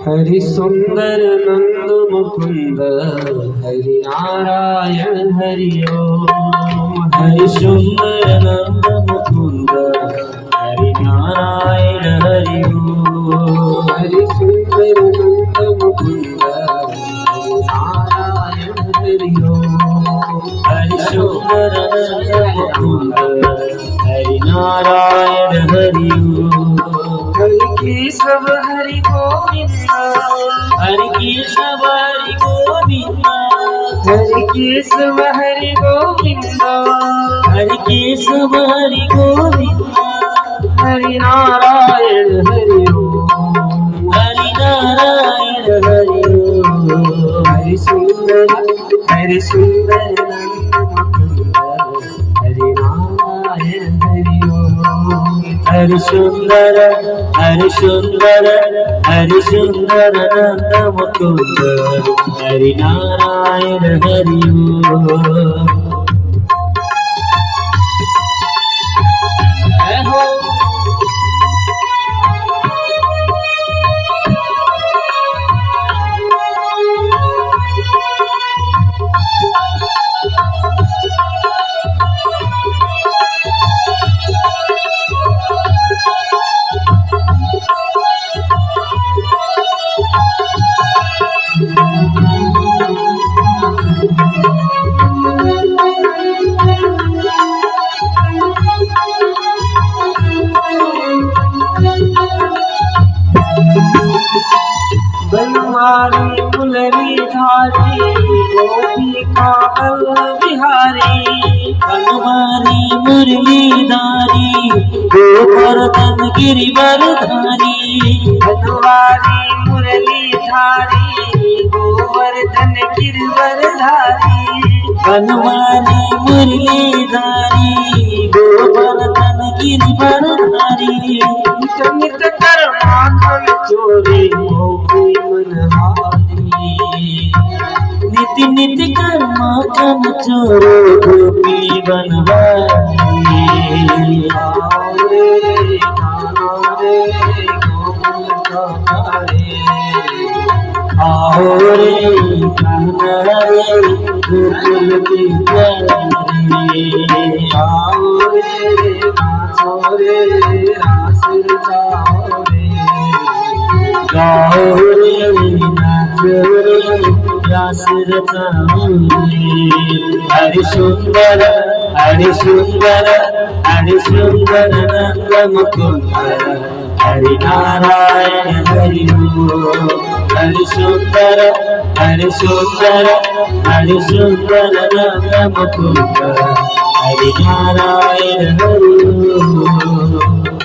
हरि सुंदर नंद मुकुंद हरि नारायण हरि ओम। हरि सुंदर नंद मुकुंद हरि नारायण हरि ओम। हरि सुंदर नंद मुकुंद हरि नारायण हरि ओम। हरि सुंदर नंद मुकुंद हरि नारायण हरि ओम। हरि केशव हरि गोविंद हरि केशव हरि गोविंद हरि केशव हरि गोविंद हरि केशव हरि गोविंद हरि नारायण हरि ओम। हरि नारायण हरि ओम। हरि सुंदर हरि सुंदर हरि नारायण हरि ओम। हरि सुंदर हरि सुंदर हरि सुंदर नंद मुकुंद हरि नारायण हरि ओम। जय हो। बनवारी मुरली धारी गोपिका बिहारी। बनवारी मुरली धारी गोवर्धन गिरिवरधारी। बनवारी मुरली धारी गोवर्धन गिरिवरधारी। बनवारी मुरली धारी गोवर्धन गिरिवरधारी। नित नित कर माखन चोरी मोही मनहारी। नित नित कर माखन चोरो गोपी बनवारी। आओ रे गाना रे गोकुल का रे। आओ रे गाना रे गोकुल की प्यारी। आओ रे नाचो रे रास रचाओ रे। गाओ रे नाचो रे रास रचाओ रे। हरि सुंदर हरि सुंदर हरि सुंदर नंद मुकुंद हरि नारायण हरि ओम। हरि सुंदर हरि सुंदर हरि सुंदर नंद मुकुंद हरि नारायण हरि ओम।